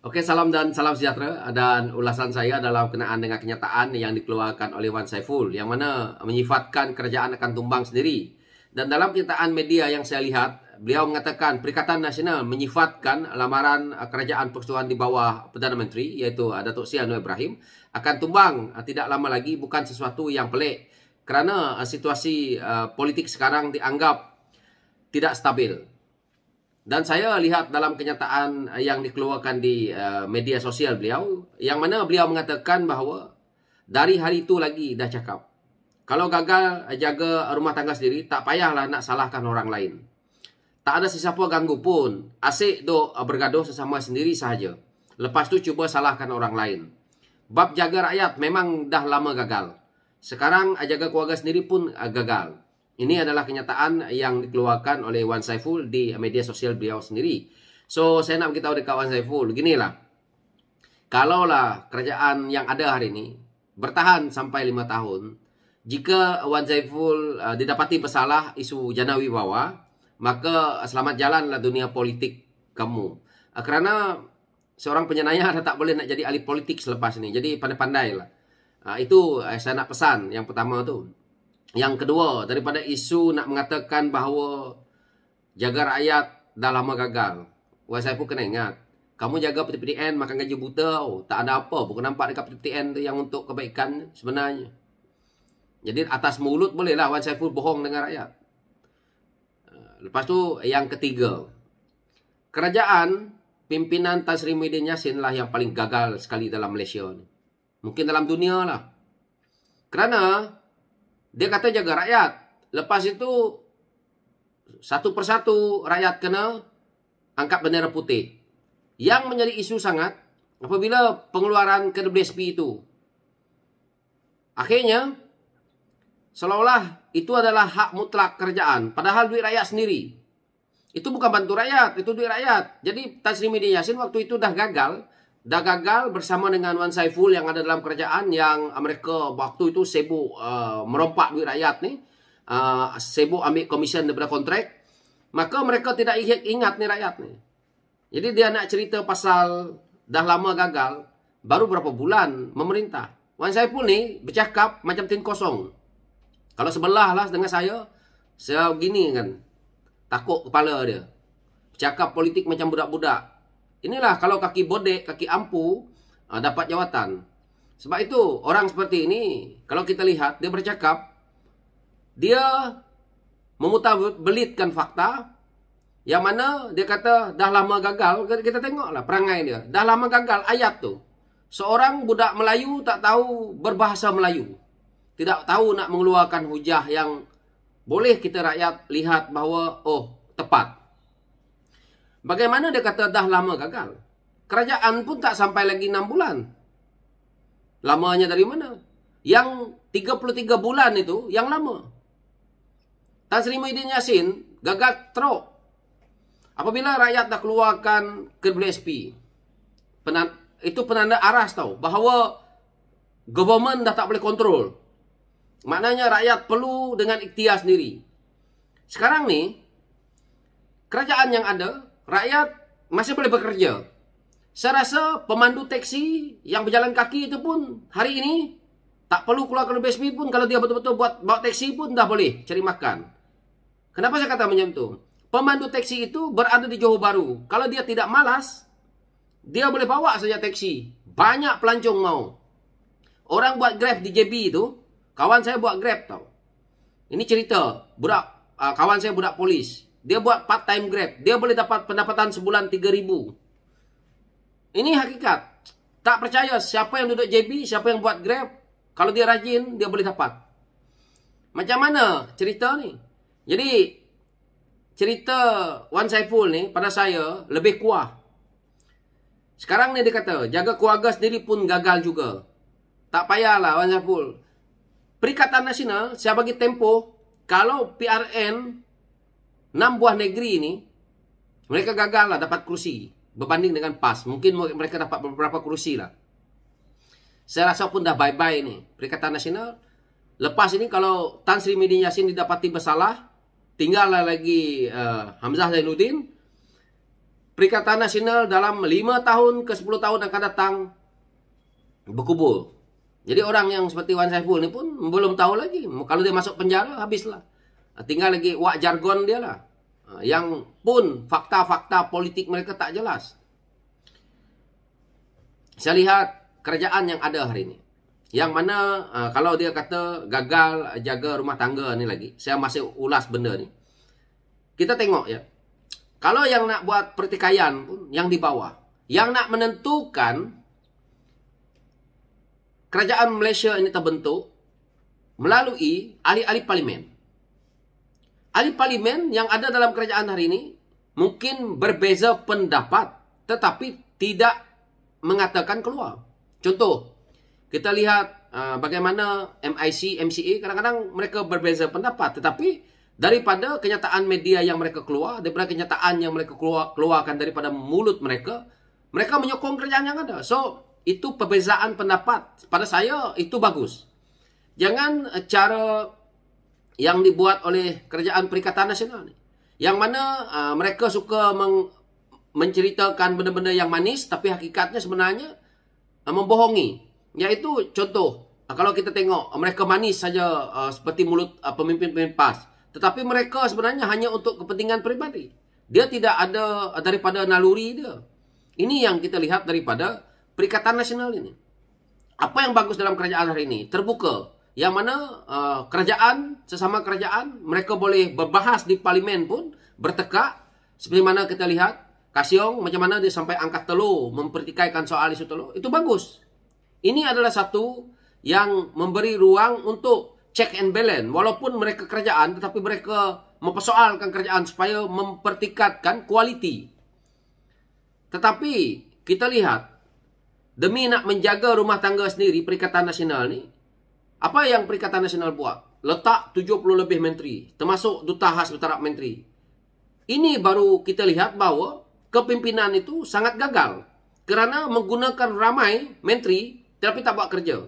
Oke, salam dan salam sejahtera. Dan ulasan saya adalah berkenaan dengan kenyataan yang dikeluarkan oleh Wan Saiful, yang mana menyifatkan kerajaan akan tumbang sendiri. Dan dalam kenyataan media yang saya lihat, beliau mengatakan Perikatan Nasional menyifatkan lamaran kerajaan persekutuan di bawah Perdana Menteri, iaitu Datuk Seri Anwar Ibrahim, akan tumbang tidak lama lagi. Bukan sesuatu yang pelik, kerana situasi politik sekarang dianggap tidak stabil. Dan saya lihat dalam kenyataan yang dikeluarkan di media sosial beliau, yang mana beliau mengatakan bahawa dari hari itu lagi dah cakap, kalau gagal jaga rumah tangga sendiri, tak payahlah nak salahkan orang lain. Tak ada sesiapa ganggu pun, asyik duk bergaduh sesama sendiri sahaja. Lepas tu cuba salahkan orang lain. Bab jaga rakyat memang dah lama gagal. Sekarang jaga keluarga sendiri pun gagal. Ini adalah kenyataan yang dikeluarkan oleh Wan Saiful di media sosial beliau sendiri. So, saya nak beritahu dekat Wan Saiful, beginilah. Kalaulah kerajaan yang ada hari ini bertahan sampai 5 tahun, jika Wan Saiful didapati bersalah isu jana wibawa, maka selamat jalanlah dunia politik kamu. Kerana seorang penyenayah tak boleh nak jadi ahli politik selepas ini. Jadi pandai-pandailah. Itu saya nak pesan yang pertama tu. Yang kedua, daripada isu nak mengatakan bahawa jaga rakyat dah lama gagal, Wan Saiful kena ingat, kamu jaga PTPTN makan gaji buta, tak ada apa. Bukan nampak dekat PTPTN tu yang untuk kebaikan sebenarnya. Jadi atas mulut bolehlah Wan Saiful bohong dengan rakyat. Lepas tu yang ketiga, kerajaan pimpinan Tan Sri Muhyiddin Yassin lah yang paling gagal sekali dalam Malaysia ni. Mungkin dalam dunia lah. Kerana dia kata jaga rakyat. Lepas itu satu persatu rakyat kena angkat bendera putih. Yang menjadi isu sangat apabila pengeluaran KWSP itu. Akhirnya seolah-olah itu adalah hak mutlak kerajaan. Padahal duit rakyat sendiri. Itu bukan bantu rakyat, itu duit rakyat. Jadi Tan Sri Muhyiddin Yassin waktu itu dah gagal. Dah gagal bersama dengan Wan Saiful yang ada dalam kerajaan, yang mereka waktu itu sibuk merompak duit rakyat ni, sibuk ambil komisen daripada kontrak. Maka mereka tidak ingat ni rakyat ni. Jadi dia nak cerita pasal dah lama gagal, baru berapa bulan memerintah. Wan Saiful ni bercakap macam tin kosong. Kalau sebelah lah dengan saya begini kan, takut kepala dia. Bercakap politik macam budak-budak. Inilah kalau kaki bodek, kaki ampu dapat jawatan. Sebab itu orang seperti ini, kalau kita lihat dia bercakap, dia memutarbelitkan fakta, yang mana dia kata dah lama gagal. Kita tengoklah perangai dia. Dah lama gagal ayat tu. Seorang budak Melayu tak tahu berbahasa Melayu. Tidak tahu nak mengeluarkan hujah yang boleh kita rakyat lihat bahawa tepat. Bagaimana dia kata dah lama gagal? Kerajaan pun tak sampai lagi 6 bulan. Lamanya dari mana? Yang 33 bulan itu yang lama. Tan Sri Muhyiddin Yassin gagal teruk. Apabila rakyat dah keluarkan KWSP, itu penanda aras tau, bahawa government dah tak boleh kontrol. Maknanya rakyat perlu dengan ikhtiar sendiri. Sekarang ni, kerajaan yang ada, rakyat masih boleh bekerja. Saya rasa pemandu teksi yang berjalan kaki itu pun hari ini tak perlu keluar KWSP pun. Kalau dia betul-betul bawa teksi pun dah boleh cari makan. Kenapa saya kata macam tu? Pemandu teksi itu berada di Johor Bahru. Kalau dia tidak malas, dia boleh bawa saja teksi. Banyak pelancong mau. Orang buat Grab di JB itu, kawan saya buat Grab tau. Ini cerita kawan saya budak polis. Dia buat part-time Grab. Dia boleh dapat pendapatan sebulan 3,000. Ini hakikat. Tak percaya siapa yang duduk JB, siapa yang buat Grab. Kalau dia rajin, dia boleh dapat. Macam mana cerita ni? Jadi, cerita Wan Saiful ni pada saya lebih kuah. Sekarang ni dia kata, jaga keluarga sendiri pun gagal juga. Tak payahlah Wan Saiful. Perikatan Nasional, saya bagi tempoh, kalau PRN 6 buah negeri ni, mereka gagal lah dapat kursi berbanding dengan PAS. Mungkin mereka dapat beberapa kursi lah. Saya rasa pun dah bye-bye ni Perikatan Nasional. Lepas ini kalau Tan Sri Muhyiddin Yassin didapati bersalah, tinggallah lagi Hamzah Zainuddin. Perikatan Nasional dalam 5 tahun ke 10 tahun akan datang berkubur. Jadi orang yang seperti Wan Saiful ni pun belum tahu lagi. Kalau dia masuk penjara, habislah. Tinggal lagi wak jargon dia lah. Yang pun fakta-fakta politik mereka tak jelas. Saya lihat kerajaan yang ada hari ini. Yang mana kalau dia kata gagal jaga rumah tangga ni lagi. Saya masih ulas benda ni. Kita tengok ya. Kalau yang nak buat pertikaian pun yang di bawah. Yang nak menentukan kerajaan Malaysia ini terbentuk melalui ahli-ahli parlimen. Ahli parlimen yang ada dalam kerajaan hari ini mungkin berbeza pendapat tetapi tidak mengatakan keluar. Contoh, kita lihat bagaimana MIC, MCA kadang-kadang mereka berbeza pendapat tetapi daripada kenyataan media yang mereka keluar, daripada kenyataan yang mereka keluarkan daripada mulut mereka, mereka menyokong kerajaan yang ada. So, itu perbezaan pendapat. Pada saya, itu bagus. Jangan cara yang dibuat oleh Kerajaan Perikatan Nasional ni. Yang mana mereka suka menceritakan benda-benda yang manis, tapi hakikatnya sebenarnya membohongi. Iaitu contoh, kalau kita tengok, mereka manis saja seperti mulut pemimpin-pemimpin PAS. Tetapi mereka sebenarnya hanya untuk kepentingan peribadi. Dia tidak ada daripada naluri dia. Ini yang kita lihat daripada Perikatan Nasional ini. Apa yang bagus dalam kerajaan hari ini? Terbuka. Yang mana kerajaan, sesama kerajaan, mereka boleh berbahas di parlimen pun, bertekak. Seperti mana kita lihat, Kasiong macam mana dia sampai angkat telur, mempertikaikan soal isu telur. Itu bagus. Ini adalah satu yang memberi ruang untuk check and balance. Walaupun mereka kerajaan, tetapi mereka mempersoalkan kerajaan supaya mempertingkatkan kualiti. Tetapi kita lihat, demi nak menjaga rumah tangga sendiri, Perikatan Nasional ni, apa yang Perikatan Nasional buat? Letak 70 lebih menteri, termasuk Duta Khas Bertaraf Menteri. Ini baru kita lihat bahawa kepimpinan itu sangat gagal. Kerana menggunakan ramai menteri, tetapi tak buat kerja.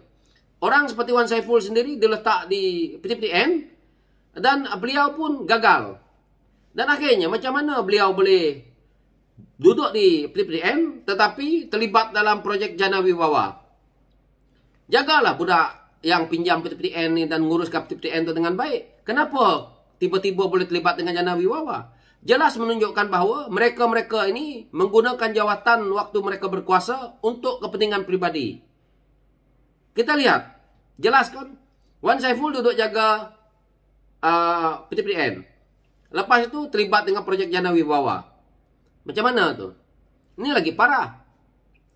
Orang seperti Wan Saiful sendiri diletak di PTPTN, dan beliau pun gagal. Dan akhirnya macam mana beliau boleh duduk di PTPTN, tetapi terlibat dalam projek Jana Wibawa? Jagalah budak yang pinjam PTPTN ni dan nguruskan PTPTN itu dengan baik. Kenapa tiba-tiba boleh terlibat dengan Jana Wibawa? Jelas menunjukkan bahawa mereka-mereka ini menggunakan jawatan waktu mereka berkuasa untuk kepentingan pribadi. Kita lihat, jelas kan? Wan Saiful duduk jaga PTPTN. Lepas itu terlibat dengan projek Jana Wibawa. Macam mana tu? Ini lagi parah.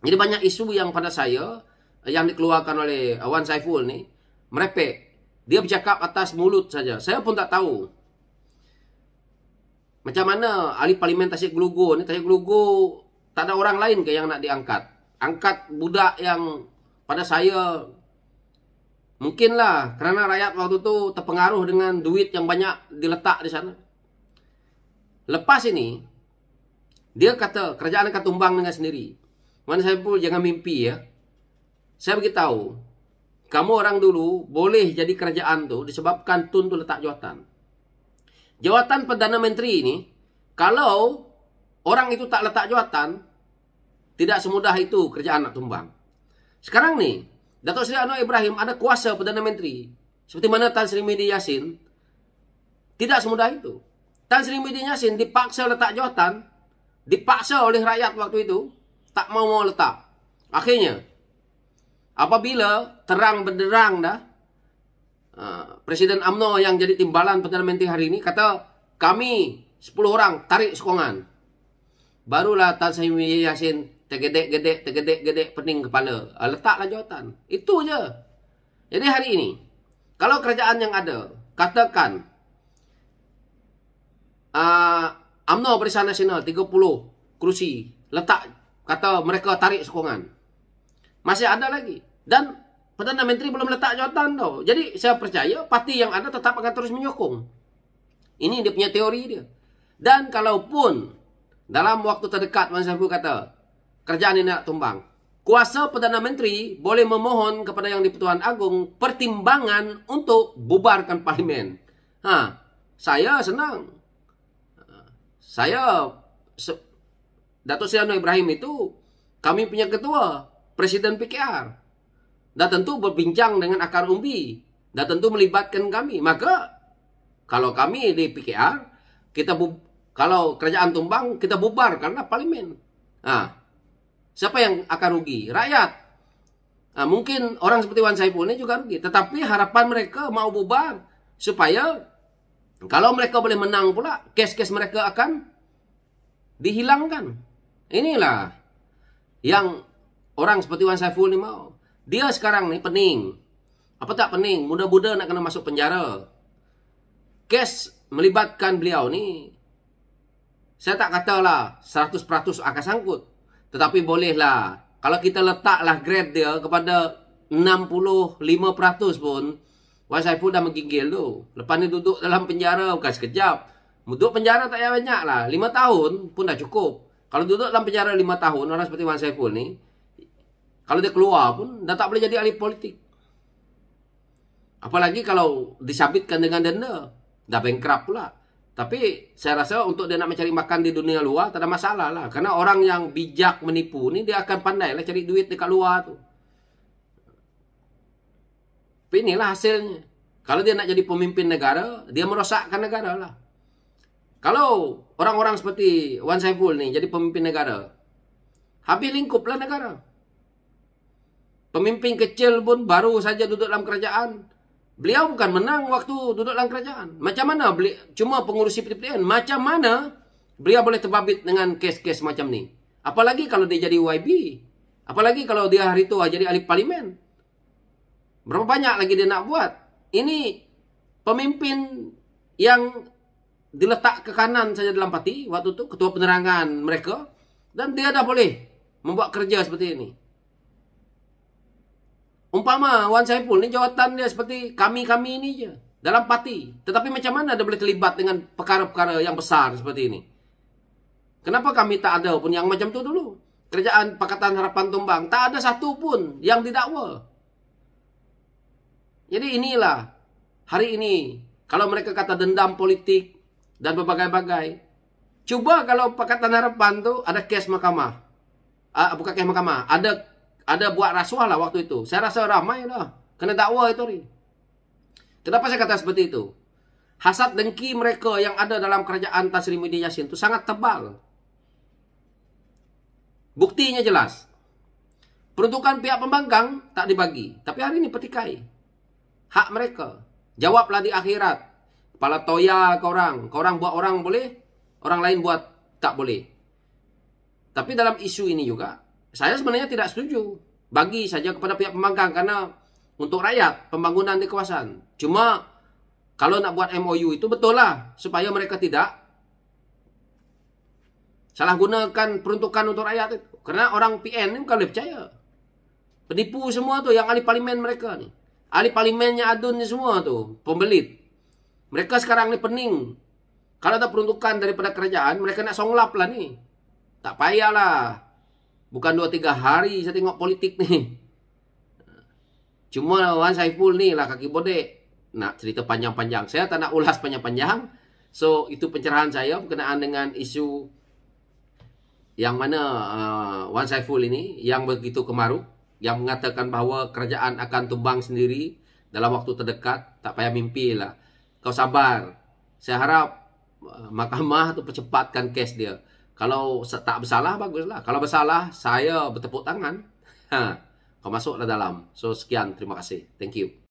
Jadi banyak isu yang pada saya, yang dikeluarkan oleh Wan Saiful ni, merepek. Dia bercakap atas mulut saja. Saya pun tak tahu. Macam mana ahli parlimen Tasik Gelugur ni, Tasik Gelugur tak ada orang lain ke yang nak diangkat? Angkat budak yang pada saya, mungkinlah kerana rakyat waktu tu terpengaruh dengan duit yang banyak diletak di sana. Lepas ini, dia kata kerajaan akan tumbang dengan sendiri. Wan Saiful jangan mimpi ya. Saya beritahu, kamu orang dulu boleh jadi kerajaan tu disebabkan Tun tu letak jawatan. Jawatan Perdana Menteri ini, kalau orang itu tak letak jawatan, tidak semudah itu kerajaan nak tumbang. Sekarang ni, Datuk Seri Anwar Ibrahim ada kuasa Perdana Menteri. Seperti mana Tan Sri Muhyiddin Yassin, tidak semudah itu. Tan Sri Muhyiddin Yassin dipaksa letak jawatan, dipaksa oleh rakyat waktu itu, tak mau letak. Akhirnya, apabila terang benderang dah, Presiden UMNO yang jadi timbalan Perdana Menteri hari ini kata, kami 10 orang tarik sokongan. Barulah Tan Sri Muhyiddin Yassin tergedek-gedek pening kepala. Letaklah jawatan. Itu je. Jadi hari ini, kalau kerajaan yang ada, katakan UMNO Barisan Nasional 30 kerusi, letak, kata mereka tarik sokongan. Masih ada lagi. Dan Perdana Menteri belum letak jawatan tau. Jadi saya percaya parti yang ada tetap akan terus menyokong. Ini dia punya teori dia. Dan kalaupun dalam waktu terdekat Wan Saiful kata kerajaan ini nak tumbang, kuasa Perdana Menteri boleh memohon kepada Yang di-Pertuan Agong pertimbangan untuk bubarkan parlimen. Saya senang. Saya Datuk Seri Anwar Ibrahim itu kami punya ketua, Presiden PKR. Dan tentu berbincang dengan akar umbi. Dan tentu melibatkan kami. Maka kalau kami di PKR, kalau kerajaan tumbang, kita bubar karena parlimen. Nah, siapa yang akan rugi? Rakyat. Nah, mungkin orang seperti Wan Saiful ini juga rugi. Tetapi harapan mereka mau bubar supaya kalau mereka boleh menang pula, kes-kes mereka akan dihilangkan. Inilah yang orang seperti Wan Saiful ini mau. Dia sekarang nih pening. Apa tak pening? Muda-muda nak kena masuk penjara. Kes melibatkan beliau ni, saya tak katalah 100% akan sangkut. Tetapi bolehlah. Kalau kita letaklah grade dia kepada 65% pun, Wan Saiful dah menggigil tu. Lepas ni duduk dalam penjara bukan sekejap. Duduk penjara tak payah banyak lah. 5 tahun pun dah cukup. Kalau duduk dalam penjara 5 tahun, orang seperti Wan Saiful ni, kalau dia keluar pun, dah tak boleh jadi ahli politik. Apalagi kalau disabitkan dengan denda. Dah bankrupt pula. Tapi saya rasa untuk dia nak mencari makan di dunia luar, tak ada masalah lah. Karena orang yang bijak menipu ni, dia akan pandai lah cari duit dekat luar tu. Tapi inilah hasilnya. Kalau dia nak jadi pemimpin negara, dia merosakkan negara lah. Kalau orang-orang seperti Wan Saiful ni jadi pemimpin negara, habis lingkuplah negara. Pemimpin kecil pun baru saja duduk dalam kerajaan. Beliau bukan menang waktu duduk dalam kerajaan. Macam mana beliau cuma pengurusi PTPN? Macam mana beliau boleh terbabit dengan kes-kes macam ni? Apalagi kalau dia jadi YB. Apalagi kalau dia hari itu jadi ahli parlimen. Berapa banyak lagi dia nak buat? Ini pemimpin yang diletak ke kanan saja dalam parti waktu itu, ketua penerangan mereka, dan dia dah boleh membuat kerja seperti ini. Umpama Wan Saiful ni jawatan dia seperti kami-kami ini je dalam parti. Tetapi macam mana dia boleh terlibat dengan perkara-perkara yang besar seperti ini? Kenapa kami tak ada pun yang macam tu dulu? Kerajaan Pakatan Harapan Tumbang tak ada satu pun yang didakwa. Jadi inilah hari ini kalau mereka kata dendam politik dan berbagai-bagai. Coba kalau Pakatan Harapan tu ada kes mahkamah. Bukan kes mahkamah, ada buat rasuah lah waktu itu. Saya rasa ramai dah kena dakwa itu ni. Kenapa saya kata seperti itu? Hasad dengki mereka yang ada dalam kerajaan Tan Sri Muhyiddin Yassin itu sangat tebal. Buktinya jelas. Peruntukan pihak pembangkang tak dibagi. Tapi hari ini petikai. Hak mereka. Jawablah di akhirat. Kepala toya ke orang. Korang buat orang boleh, orang lain buat tak boleh. Tapi dalam isu ini juga, saya sebenarnya tidak setuju. Bagi saja kepada pihak pembangkang karena untuk rakyat, pembangunan di kawasan. Cuma kalau nak buat MOU itu betul lah. Supaya mereka tidak salah gunakan peruntukan untuk rakyat itu. Karena orang PN ni bukan boleh percaya. Penipu semua tu yang ahli parlimen mereka ni. Ahli parlimennya adun ni semua tu. Pembelit. Mereka sekarang ni pening. Kalau ada peruntukan daripada kerajaan, mereka nak songlap lah ni. Tak payahlah. Bukan 2-3 hari saya tengok politik ni. Cuma Wan Saiful ni lah kaki bodek. Nak cerita panjang-panjang. Saya tak nak ulas panjang-panjang. So, itu pencerahan saya berkenaan dengan isu yang mana Wan Saiful ini yang begitu kemaruk. Yang mengatakan bahawa kerajaan akan tumbang sendiri dalam waktu terdekat. Tak payah mimpi lah. Kau sabar. Saya harap mahkamah tu percepatkan kes dia. Kalau tak bersalah, baguslah. Kalau bersalah, saya bertepuk tangan. Kau masuklah dalam. So, sekian. Terima kasih. Thank you.